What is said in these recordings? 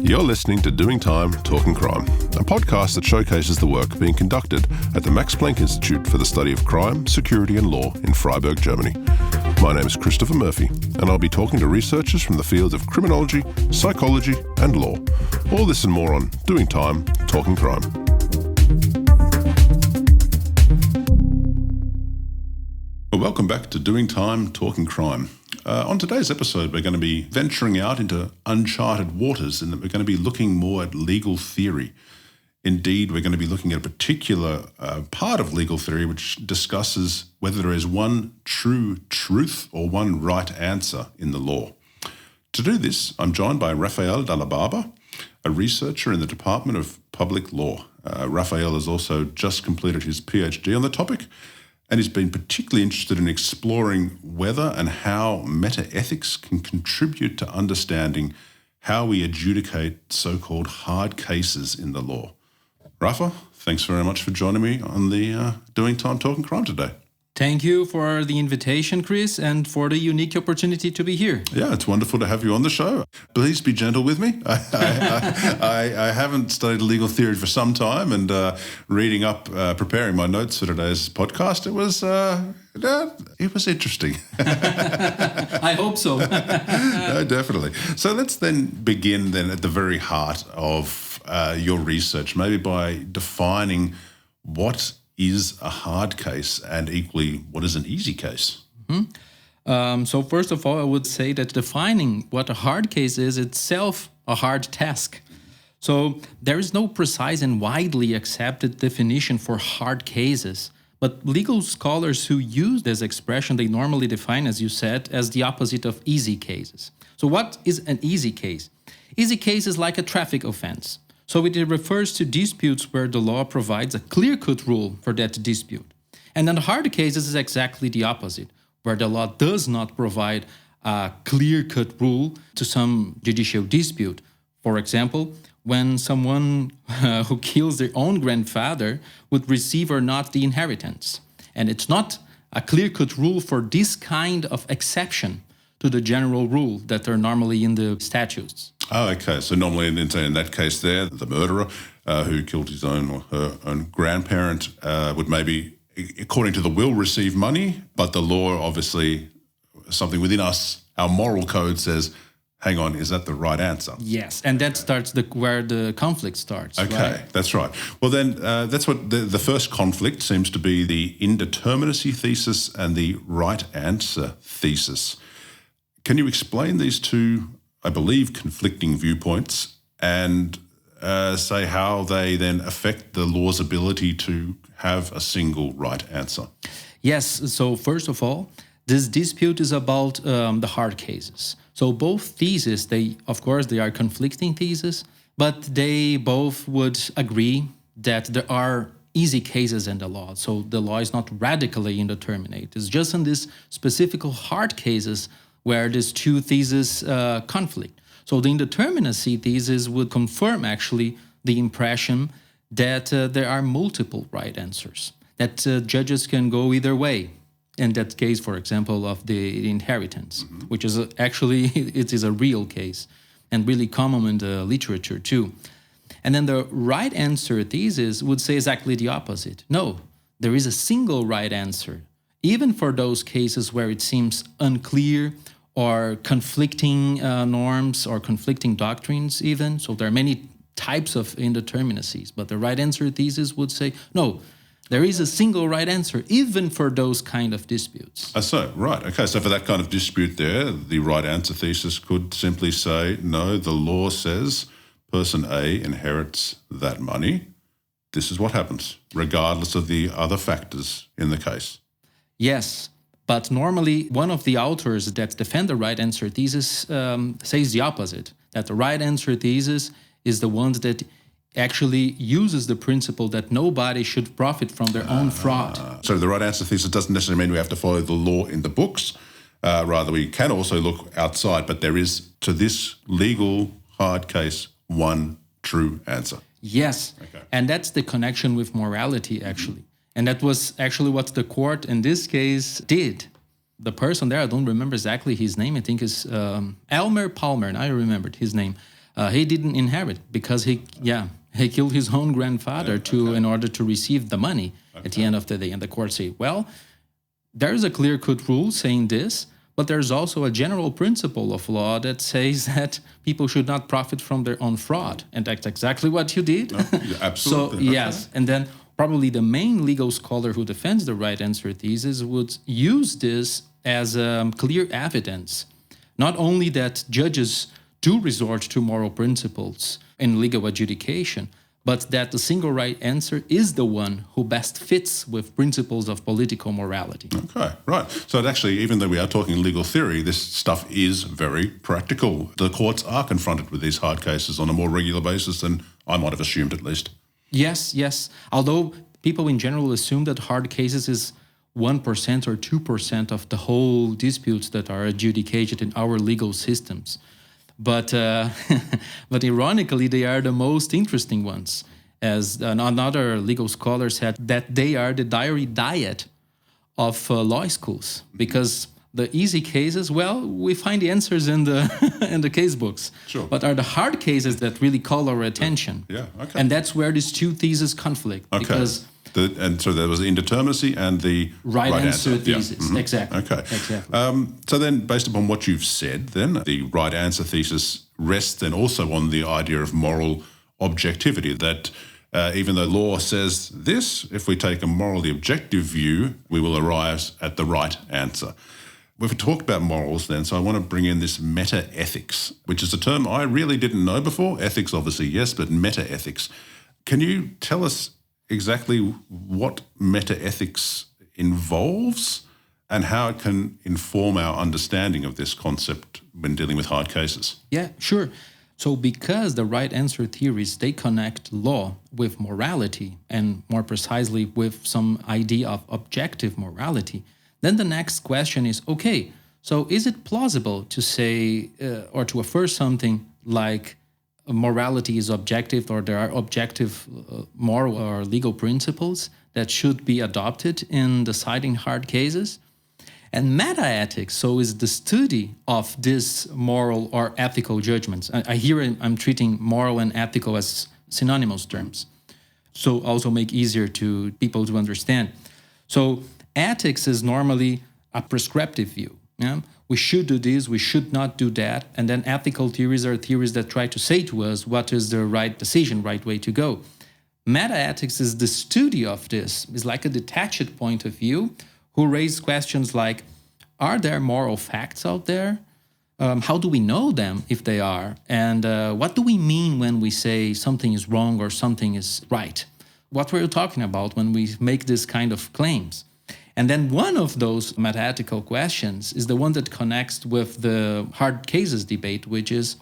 You're listening to Doing Time, Talking Crime, a podcast that showcases the work being conducted at the Max Planck Institute for the Study of Crime, Security and Law in Freiburg, Germany. My name is Christopher Murphy, and I'll be talking to researchers from the fields of criminology, psychology and law. All this and more on Doing Time, Talking Crime. Welcome back to Doing Time, Talking Crime. On today's episode, we're going to be venturing out into uncharted waters, and we're going to be looking more at legal theory. Indeed, we're going to be looking at a particular part of legal theory which discusses whether there is one true truth or one right answer in the law. To do this, I'm joined by Rafael Dalla Barba, a researcher in the Department of Public Law. Rafael has also just completed his PhD on the topic, and he's been particularly interested in exploring whether and how metaethics can contribute to understanding how we adjudicate so-called hard cases in the law. Rafa, thanks very much for joining me on the Doing Time Talking Crime today. Thank you for the invitation, Chris, and for the unique opportunity to be here. Yeah, it's wonderful to have you on the show. Please be gentle with me. I haven't studied legal theory for some time, and reading up, preparing my notes for today's podcast, it was interesting. I hope so. No, definitely. So let's then begin then at the very heart of your research, maybe by defining what is a hard case and equally what is an easy case. So first of all, I would say that defining what a hard case is itself a hard task. So there is no precise and widely accepted definition for hard cases, but legal scholars who use this expression, they normally define, as you said, as the opposite of easy cases. So what is an easy case? Easy case is like a traffic offense. So it refers to disputes where the law provides a clear-cut rule for that dispute. And in the hard cases is exactly the opposite, where the law does not provide a clear-cut rule to some judicial dispute. For example, when someone who kills their own grandfather would receive or not the inheritance. And it's not a clear-cut rule for this kind of exception to the general rule that are normally in the statutes. Oh, okay. So normally in that case there, the murderer who killed his own or her own grandparent would maybe, according to the will, receive money, but the law, obviously, something within us, our moral code says, hang on, is that the right answer? Yes, and that starts where the conflict starts. Okay, right? That's right. Well, then that's what the first conflict seems to be, the indeterminacy thesis and the right answer thesis. Can you explain these two, I believe, conflicting viewpoints and say how they then affect the law's ability to have a single right answer? Yes. So first of all, this dispute is about the hard cases. So both theses, they are conflicting theses, but they both would agree that there are easy cases in the law. So the law is not radically indeterminate. It's just in these specific hard cases where these two theses conflict. So the indeterminacy thesis would confirm actually the impression that there are multiple right answers, that judges can go either way. In that case, for example, of the inheritance, which is it is a real case and really common in the literature too. And then the right answer thesis would say exactly the opposite. No, there is a single right answer, even for those cases where it seems unclear or conflicting norms or conflicting doctrines even. So there are many types of indeterminacies, but the right answer thesis would say, no, there is a single right answer, even for those kind of disputes. So, right. Okay, so for that kind of dispute there, the right answer thesis could simply say, no, the law says person A inherits that money. This is what happens, regardless of the other factors in the case. Yes. But normally, one of the authors that defend the right answer thesis says the opposite, that the right answer thesis is the one that actually uses the principle that nobody should profit from their own fraud. So the right answer thesis doesn't necessarily mean we have to follow the law in the books. Rather, we can also look outside, but there is, to this legal hard case, one true answer. Yes, okay. And that's the connection with morality, actually. And that was actually what the court in this case did. The person there, I don't remember exactly his name, I think is Elmer Palmer, and I remembered his name. He didn't inherit because he killed his own grandfather in order to receive the money at the end of the day. And the court say, well, there's a clear-cut rule saying this, but there's also a general principle of law that says that people should not profit from their own fraud. And that's exactly what you did. Absolutely. So, yes. And then probably the main legal scholar who defends the right answer thesis would use this as clear evidence, not only that judges do resort to moral principles in legal adjudication, but that the single right answer is the one who best fits with principles of political morality. Okay, right. So actually, even though we are talking legal theory, this stuff is very practical. The courts are confronted with these hard cases on a more regular basis than I might have assumed, at least. Yes. Although people in general assume that hard cases is 1% or 2% of the whole disputes that are adjudicated in our legal systems. But ironically, they are the most interesting ones. As another legal scholar said, that they are the diary diet of law schools. Because the easy cases, well, we find the answers in the in the case books. Sure. But are the hard cases that really call our attention. Yeah, okay. And that's where these two theses conflict. Okay. Because and so there was the indeterminacy and the right answer thesis. Yeah. Mm-hmm. Exactly. Okay. Exactly. So then, based upon what you've said, then the right answer thesis rests then also on the idea of moral objectivity, that even though law says this, if we take a morally objective view, we will arrive at the right answer. We've talked about morals then, so I want to bring in this metaethics, which is a term I really didn't know before. Ethics, obviously, yes, but metaethics. Can you tell us exactly what metaethics involves and how it can inform our understanding of this concept when dealing with hard cases? Yeah, sure. So because the right answer theories, they connect law with morality, and more precisely with some idea of objective morality, then the next question is, okay, so is it plausible to say or to affirm something like morality is objective, or there are objective moral or legal principles that should be adopted in deciding hard cases? And metaethics, so is the study of this moral or ethical judgments. I'm treating moral and ethical as synonymous terms, so also make easier to people to understand. So ethics is normally a prescriptive view. Yeah? We should do this, we should not do that. And then ethical theories are theories that try to say to us what is the right decision, right way to go. Metaethics is the study of this. It's like a detached point of view who raise questions like, are there moral facts out there? How do we know them if they are? And what do we mean when we say something is wrong or something is right? What were you talking about when we make this kind of claims? And then one of those metaethical questions is the one that connects with the hard cases debate, which is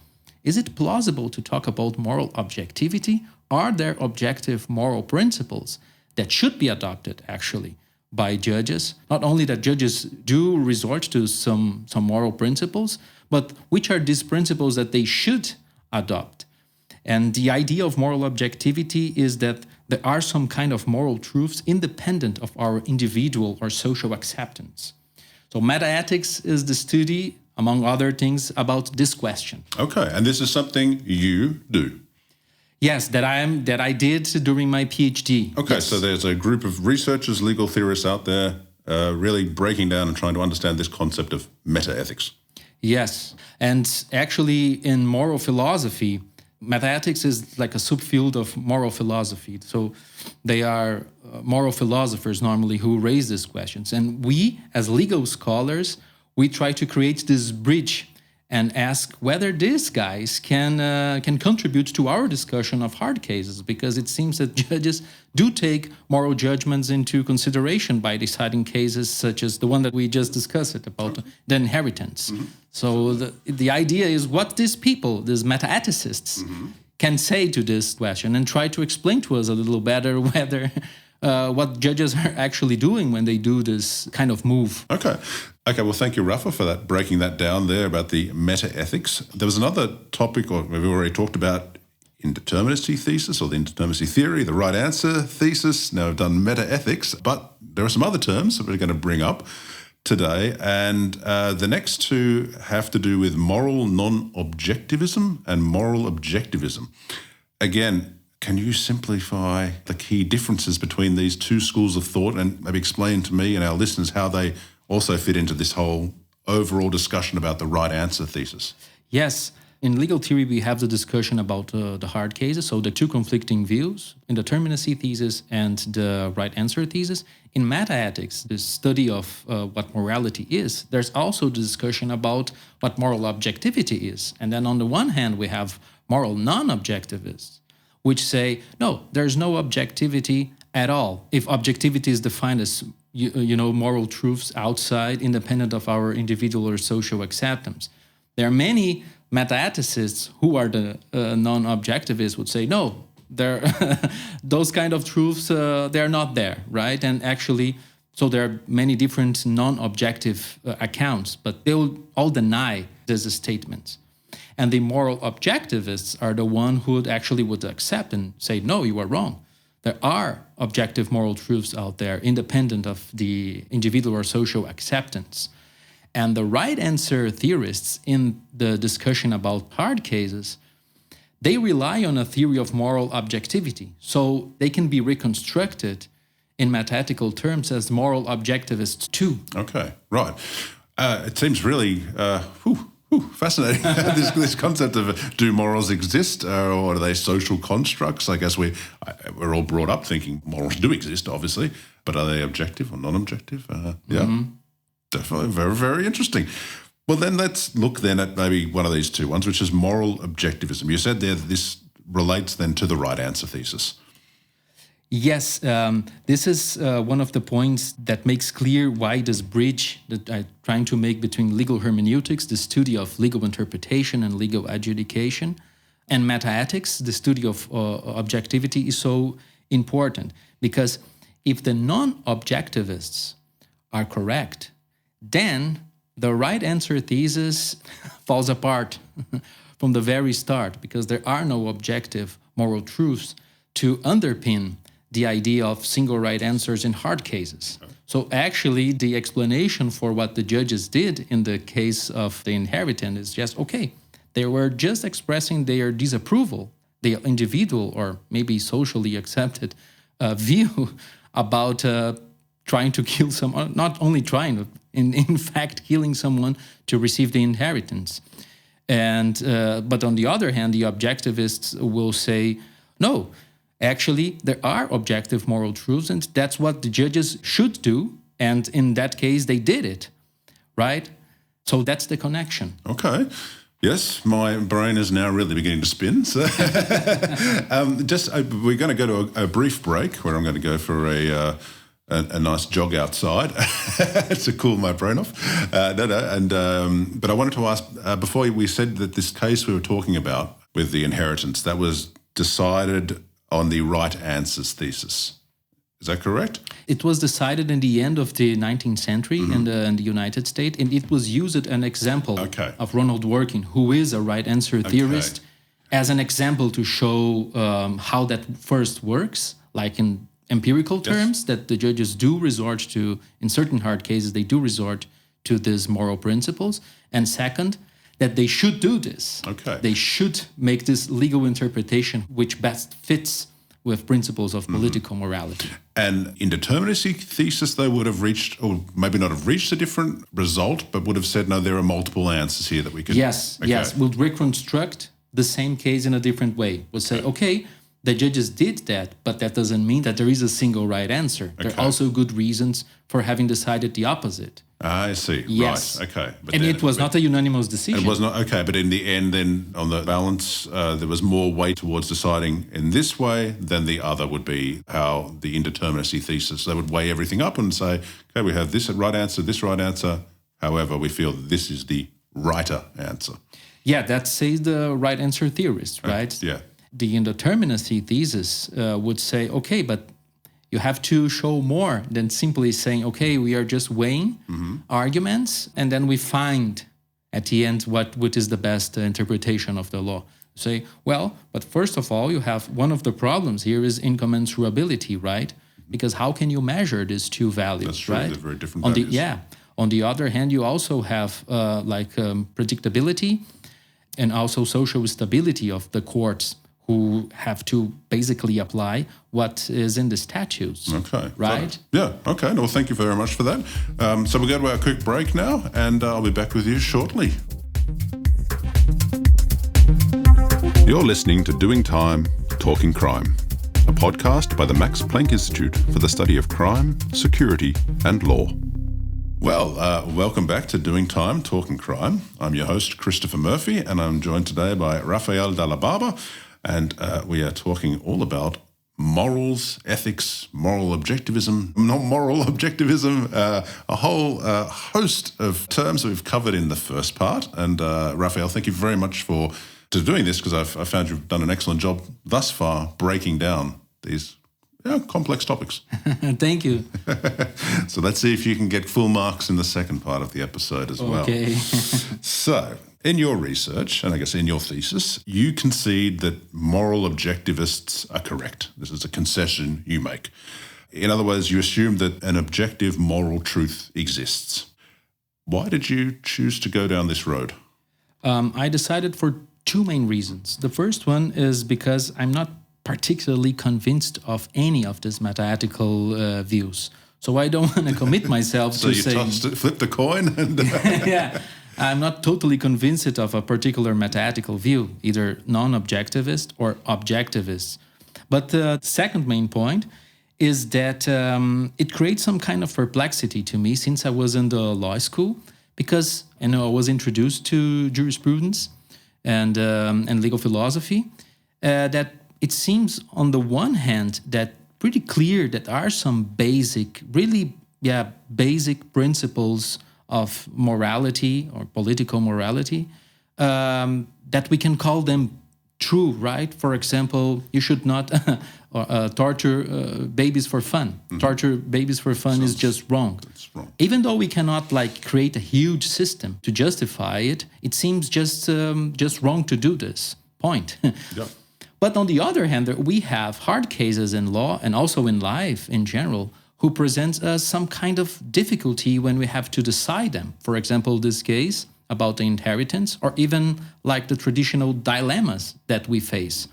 it plausible to talk about moral objectivity? Are there objective moral principles that should be adopted, actually, by judges? Not only that judges do resort to some moral principles, but which are these principles that they should adopt? And the idea of moral objectivity is that there are some kind of moral truths independent of our individual or social acceptance. So metaethics is the study, among other things, about this question. Okay, and this is something you do? Yes, that I did during my PhD. Okay, yes. So there's a group of researchers, legal theorists out there really breaking down and trying to understand this concept of metaethics. Yes, and actually in moral philosophy, metaethics is like a subfield of moral philosophy. So they are moral philosophers normally who raise these questions. And we, as legal scholars, we try to create this bridge and ask whether these guys can contribute to our discussion of hard cases, because it seems that judges do take moral judgments into consideration by deciding cases such as the one that we just discussed about the inheritance. Mm-hmm. So the idea is what these people, these metaethicists, can say to this question and try to explain to us a little better whether what judges are actually doing when they do this kind of move. Okay, well, thank you, Rafa, for that, breaking that down there about the metaethics. There was another topic we've already talked about, indeterminacy thesis or the indeterminacy theory, the right answer thesis. Now we've done metaethics, but there are some other terms that we're going to bring up. today. And the next two have to do with moral non-objectivism and moral objectivism. Again, can you simplify the key differences between these two schools of thought and maybe explain to me and our listeners how they also fit into this whole overall discussion about the right answer thesis? Yes. In legal theory, we have the discussion about the hard cases, so the two conflicting views, indeterminacy thesis and the right answer thesis. In metaethics, the study of what morality is, there's also the discussion about what moral objectivity is. And then on the one hand, we have moral non-objectivists, which say, no, there's no objectivity at all. If objectivity is defined as moral truths outside, independent of our individual or social acceptance. There are many metaethicists who are the non-objectivists would say, no, those kind of truths, they're not there, right? And actually, so there are many different non-objective accounts, but they'll all deny these statements. And the moral objectivists are the one who would accept and say, no, you are wrong. There are objective moral truths out there, independent of the individual or social acceptance. And the right answer theorists in the discussion about hard cases, they rely on a theory of moral objectivity. So they can be reconstructed in metaethical terms as moral objectivists too. Okay, right. It seems really fascinating, this concept of do morals exist or are they social constructs? I guess we're all brought up thinking morals do exist, obviously, but are they objective or non-objective? Definitely very, very interesting. Well, then let's look then at maybe one of these two ones, which is moral objectivism. You said there that this relates then to the right answer thesis. Yes, this is one of the points that makes clear why this bridge that I'm trying to make between legal hermeneutics, the study of legal interpretation and legal adjudication, and metaethics, the study of objectivity, is so important. Because if the non-objectivists are correct, then the right answer thesis falls apart from the very start, because there are no objective moral truths to underpin the idea of single right answers in hard cases. So actually, the explanation for what the judges did in the case of the inheritance is just, okay, they were just expressing their disapproval, the individual or maybe socially accepted view about trying to kill someone, not only trying, but in fact killing someone to receive the inheritance. And but on the other hand, the objectivists will say, no, actually, there are objective moral truths, and that's what the judges should do. And in that case, they did it, right? So that's the connection. Okay. Yes, my brain is now really beginning to spin. So we're going to go to a brief break where I'm going to go for a nice jog outside to cool my brain off. But I wanted to ask, before we said that this case we were talking about with the inheritance, that was decided on the right answers thesis. Is that correct? It was decided in the end of the 19th century in the United States, and it was used as an example of Ronald Dworkin, who is a right answer theorist, as an example to show how that first works, like in empirical terms, that the judges do resort to, in certain hard cases, they do resort to these moral principles. And second, that they should do this. They should make this legal interpretation which best fits with principles of political morality. And indeterminacy thesis, they would have reached, or maybe not have reached a different result, but would have said, no, there are multiple answers here that we can... Yes, would reconstruct the same case in a different way. Would say, okay, the judges did that, but that doesn't mean that there is a single right answer. There are also good reasons for having decided the opposite. I see. Yes. Right. Okay. But it was not a unanimous decision. It was not. Okay. But in the end, then on the balance, there was more weight towards deciding in this way than the other would be how the indeterminacy thesis. They would weigh everything up and say, okay, we have this right answer, this right answer. However, we feel that this is the righter answer. Yeah, that says the right answer theorist, right? Yeah. The indeterminacy thesis would say, okay, but you have to show more than simply saying, okay, we are just weighing arguments, and then we find at the end what is the best interpretation of the law. Say, well, but first of all, you have one of the problems here is incommensurability, right? Because how can you measure these two values, That's true. right? They're very different values. On the other hand, you also have predictability and also social stability of the courts, who have to basically apply what is in the statutes. Okay. Right? Yeah. Okay. Well, thank you very much for that. So we'll go to our quick break now, and I'll be back with you shortly. You're listening to Doing Time, Talking Crime, a podcast by the Max Planck Institute for the Study of Crime, Security and Law. Well, welcome back to Doing Time, Talking Crime. I'm your host, Christopher Murphy, and I'm joined today by Rafael Dalla Barba, and we are talking all about morals, ethics, moral objectivism, a whole host of terms that we've covered in the first part. And Rafael, thank you very much for doing this, because I've found you've done an excellent job thus far breaking down these complex topics. Thank you. So let's see if you can get full marks in the second part of the episode as well. Okay. So, in your research, and I guess in your thesis, you concede that moral objectivists are correct. This is a concession you make. In other words, you assume that an objective moral truth exists. Why did you choose to go down this road? I decided for two main reasons. The first one is because I'm not particularly convinced of any of these metaethical views. So I don't want to commit myself so to you saying... flip the coin? And yeah, I'm not totally convinced of a particular metaethical view, either non-objectivist or objectivist. But the second main point is that it creates some kind of perplexity to me since I was in the law school, because I was introduced to jurisprudence and legal philosophy, that it seems on the one hand that pretty clear that there are some basic principles of morality or political morality that we can call them true, right? For example, you should not torture babies for fun. Mm-hmm. Torture babies for fun is just wrong. That's wrong. Even though we cannot create a huge system to justify it, it seems just wrong to do this. Point. Yeah. But on the other hand, we have hard cases in law and also in life in general who present us some kind of difficulty when we have to decide them. For example, this case about the inheritance, or even like the traditional dilemmas that we face.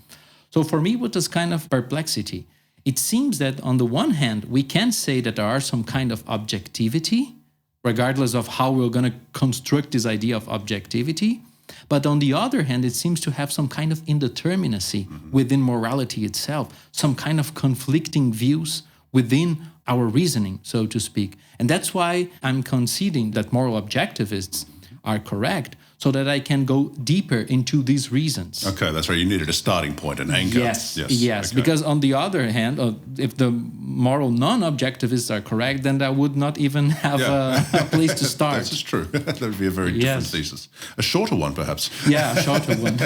So for me, what is kind of perplexity? It seems that on the one hand, we can say that there are some kind of objectivity, regardless of how we're going to construct this idea of objectivity. But on the other hand, it seems to have some kind of indeterminacy within morality itself, some kind of conflicting views within our reasoning, so to speak. And that's why I'm conceding that moral objectivists are correct, so that I can go deeper into these reasons. Okay, that's right. You needed a starting point, an anchor. Yes. Okay. Because on the other hand, if the moral non-objectivists are correct, then that would not even have a place to start. This is true. That would be a very different thesis. A shorter one, perhaps. Yeah, a shorter one.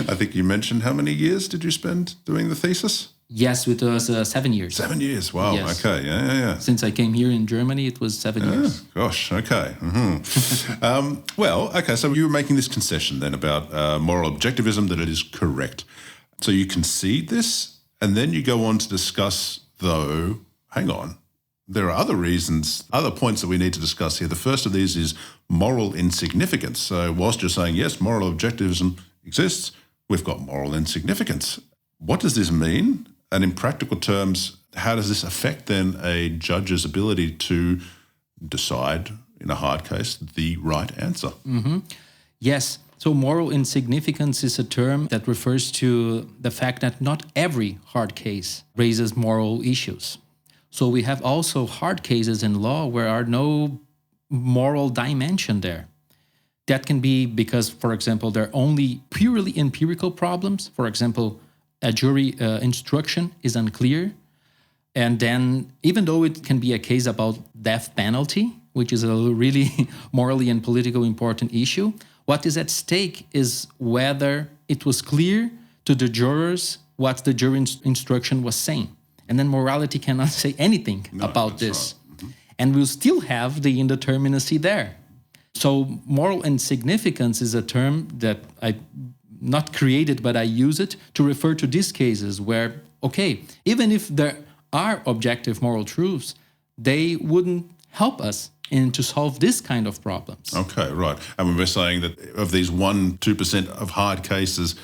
I think you mentioned how many years did you spend doing the thesis? Yes, it was 7 years. 7 years, wow, yes. Okay, yeah. Since I came here in Germany, it was 7 years. Gosh, okay. Mm-hmm. So you were making this concession then about moral objectivism, that it is correct. So you concede this, and then you go on to discuss, though, hang on, there are other reasons, other points that we need to discuss here. The first of these is moral insignificance. So whilst you're saying, yes, moral objectivism exists, we've got moral insignificance. What does this mean? And in practical terms, how does this affect then a judge's ability to decide, in a hard case, the right answer? Mm-hmm. Yes. So moral insignificance is a term that refers to the fact that not every hard case raises moral issues. So we have also hard cases in law where are no moral dimension there. That can be because, for example, there are only purely empirical problems. For example, a jury instruction is unclear. And then, even though it can be a case about death penalty, which is a really morally and politically important issue, what is at stake is whether it was clear to the jurors what the jury instruction was saying. And then morality cannot say anything about this. Right. Mm-hmm. And we'll still have the indeterminacy there. So moral insignificance is a term that I not created, but I use it to refer to these cases where, okay, even if there are objective moral truths, they wouldn't help us and to solve this kind of problems. Okay, right. And we're saying that of these 1-2% of hard cases,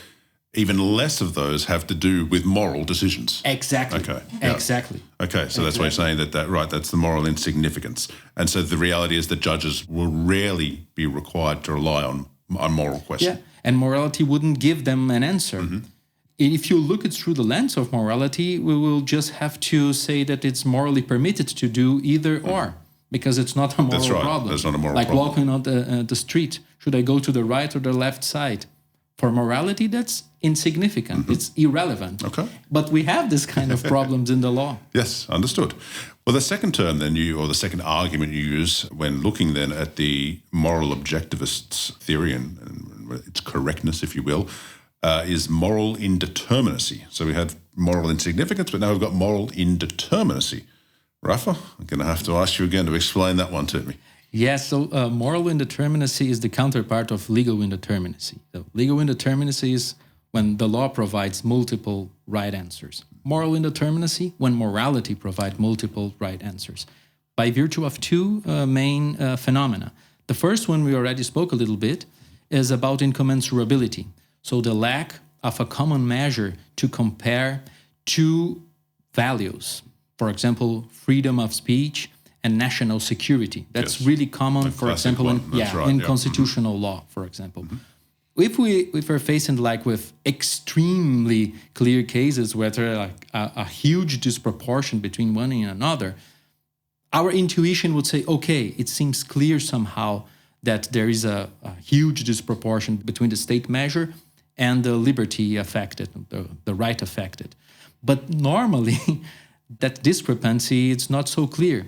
even less of those have to do with moral decisions. Exactly. Okay. Yeah. Exactly. Okay, so that's why you're saying that, right, that's the moral insignificance. And so the reality is that judges will rarely be required to rely on moral questions. Yeah, and morality wouldn't give them an answer. If you look it through the lens of morality, we will just have to say that it's morally permitted to do either or, because it's not a moral That's right. problem. That's not a moral like problem. walking on the street. Should I go to the right or the left side? For morality, that's insignificant. It's irrelevant. Okay. But we have this kind of problems in the law. Yes, understood. Well, the second term then or the second argument you use when looking then at the moral objectivists' theory and its correctness, if you will, is moral indeterminacy. So we had moral insignificance, but now we've got moral indeterminacy. Rafa, I'm going to have to ask you again to explain that one to me. Yes, so moral indeterminacy is the counterpart of legal indeterminacy. So legal indeterminacy is when the law provides multiple right answers. Moral indeterminacy, when morality provides multiple right answers, by virtue of two main phenomena. The first one we already spoke a little bit is about incommensurability. So the lack of a common measure to compare two values. For example, freedom of speech and national security. That's really common, for example, in constitutional law, for example. If we're facing like with extremely clear cases where there are a huge disproportion between one and another, our intuition would say, okay, it seems clear somehow that there is a huge disproportion between the state measure and the liberty affected, the right affected. But normally, that discrepancy, it's not so clear.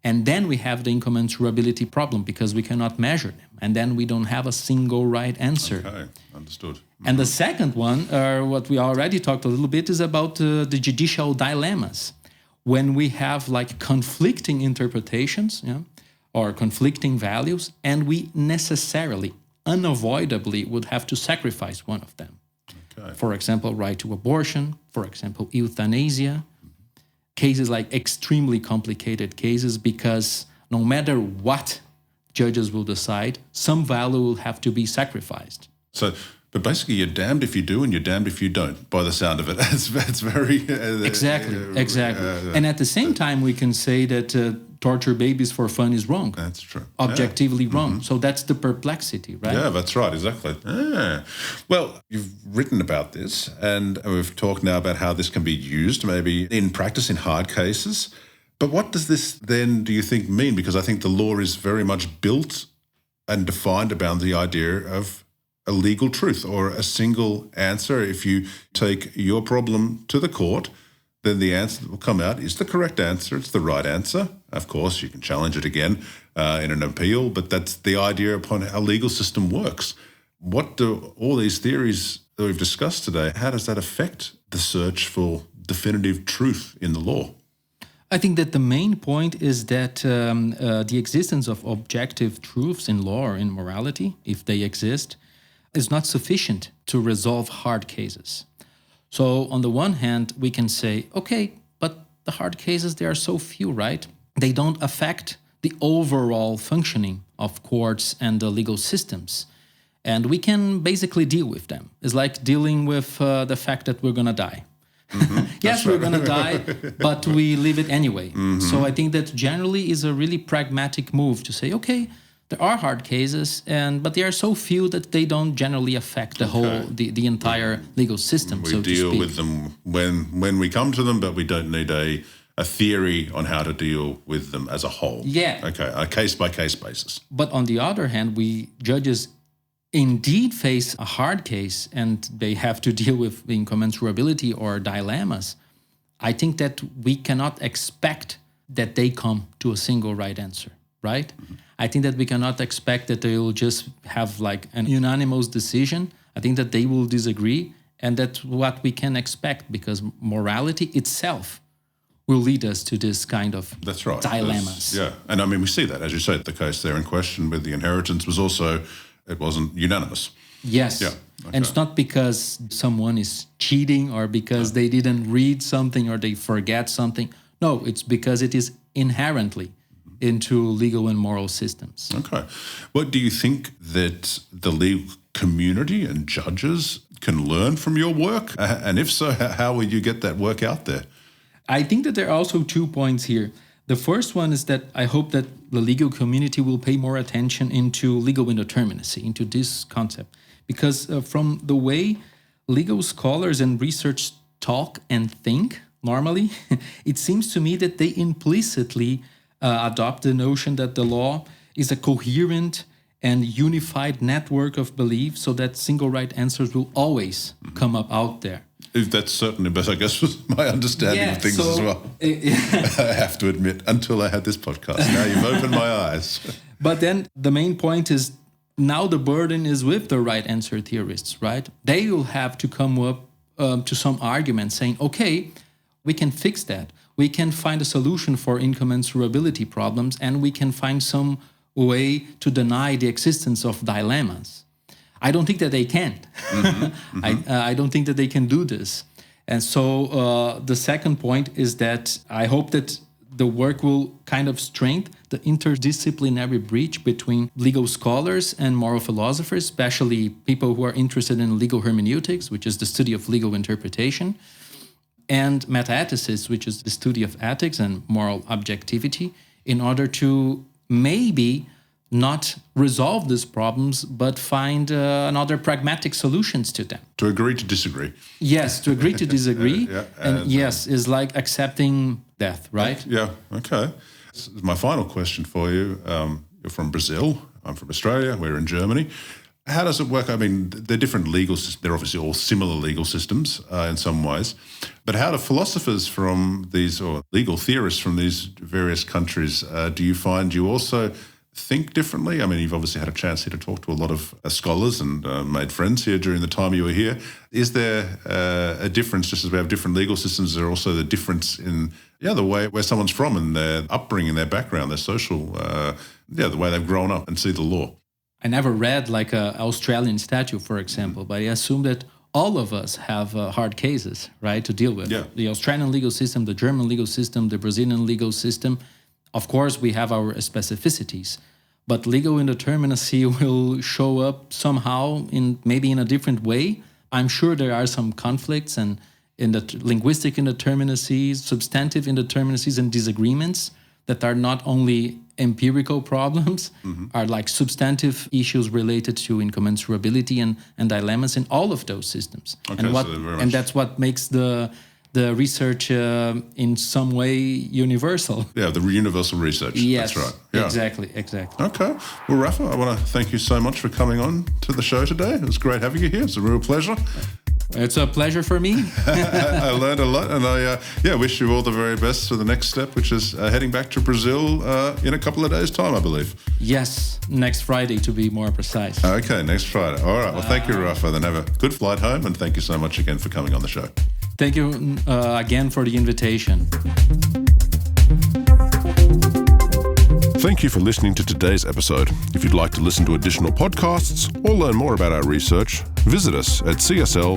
And then we have the incommensurability problem because we cannot measure them. And then we don't have a single right answer. Okay, understood. And the second one, what we already talked a little bit, is about the judicial dilemmas. When we have like conflicting interpretations or conflicting values, and we necessarily, unavoidably would have to sacrifice one of them. Okay. For example, right to abortion, for example, euthanasia. Cases like extremely complicated cases, because no matter what judges will decide, some value will have to be sacrificed. So, but basically you're damned if you do and you're damned if you don't, by the sound of it. It's very... Exactly. And at the same time, we can say that torture babies for fun is wrong. That's true. Objectively wrong. So that's the perplexity, right? Yeah, that's right, exactly. Well, you've written about this, and we've talked now about how this can be used maybe in practice in hard cases. But what does this then, do you think, mean? Because I think the law is very much built and defined around the idea of a legal truth or a single answer. If you take your problem to the court, then the answer that will come out is the correct answer. It's the right answer. Of course, you can challenge it again in an appeal, but that's the idea upon how legal system works. What do all these theories that we've discussed today, how does that affect the search for definitive truth in the law? I think that the main point is that the existence of objective truths in law or in morality, if they exist, is not sufficient to resolve hard cases. So on the one hand, we can say, okay, but the hard cases, they are so few, right? They don't affect the overall functioning of courts and the legal systems. And we can basically deal with them. It's like dealing with the fact that we're going to die. Yes, we're going to die, but we live it anyway. So I think that generally is a really pragmatic move to say, okay, there are hard cases, but they are so few that they don't generally affect the entire legal system. We deal with them when we come to them, but we don't need a theory on how to deal with them as a whole. Yeah. Okay, a case-by-case basis. But on the other hand, we judges indeed face a hard case and they have to deal with incommensurability or dilemmas. I think that we cannot expect that they come to a single right answer, right? I think that we cannot expect that they will just have like an unanimous decision. I think that they will disagree, and that's what we can expect, because morality itself will lead us to this kind of dilemmas. And I mean, we see that, as you say, the case there in question with the inheritance was also, it wasn't unanimous. Yes. Yeah. Okay. And it's not because someone is cheating or because they didn't read something or they forget something. No, it's because it is inherently into legal and moral systems. Okay. What do you think that the legal community and judges can learn from your work? And if so, how will you get that work out there? I think that there are also 2 points here. The first one is that I hope that the legal community will pay more attention into legal indeterminacy, into this concept. Because from the way legal scholars and research talk and think normally, it seems to me that they implicitly adopt the notion that the law is a coherent and unified network of beliefs so that single right answers will always come up out there. That's certainly, but I guess was my understanding of things as well. I have to admit, until I had this podcast. Now you've opened my eyes. But then the main point is now the burden is with the right answer theorists, right? They will have to come up to some argument saying, okay, we can fix that. We can find a solution for incommensurability problems, and we can find some way to deny the existence of dilemmas. I don't think that they can. I don't think that they can do this. And so the second point is that I hope that the work will kind of strengthen the interdisciplinary bridge between legal scholars and moral philosophers, especially people who are interested in legal hermeneutics, which is the study of legal interpretation, and metaethics, which is the study of ethics and moral objectivity, in order to maybe not resolve these problems, but find another pragmatic solutions to them. To agree to disagree. Yes, to agree to disagree. And yes, is like accepting death, right? Yeah, okay. This is my final question for you. You're from Brazil. I'm from Australia. We're in Germany. How does it work? I mean, they're different legal systems. They're obviously all similar legal systems in some ways. But how do philosophers from these, or legal theorists from these various countries, do you find you also think differently? I mean, you've obviously had a chance here to talk to a lot of scholars and made friends here during the time you were here. Is there a difference, just as we have different legal systems, is there also the difference in the way where someone's from and their upbringing, their background, their social, the way they've grown up and see the law? I never read like an Australian statute, for example, but I assume that all of us have hard cases, right, to deal with. Yeah. The Australian legal system, the German legal system, the Brazilian legal system. Of course, we have our specificities, but legal indeterminacy will show up somehow maybe in a different way. I'm sure there are some conflicts and in the linguistic indeterminacies, substantive indeterminacies and disagreements that are not only empirical problems, are like substantive issues related to incommensurability and dilemmas in all of those systems. Okay, and that's what makes the research in some way universal. Yeah, the universal research. Yes, that's right. Yeah. Exactly. Okay. Well, Rafa, I want to thank you so much for coming on to the show today. It was great having you here. It's a real pleasure. It's a pleasure for me. I learned a lot, and I wish you all the very best for the next step, which is heading back to Brazil in a couple of days' time, I believe. Yes, next Friday to be more precise. Okay, next Friday. All right. Well, thank you, Rafa. Then have a good flight home, and thank you so much again for coming on the show. Thank you again for the invitation. Thank you for listening to today's episode. If you'd like to listen to additional podcasts or learn more about our research, visit us at csl.mpg.de.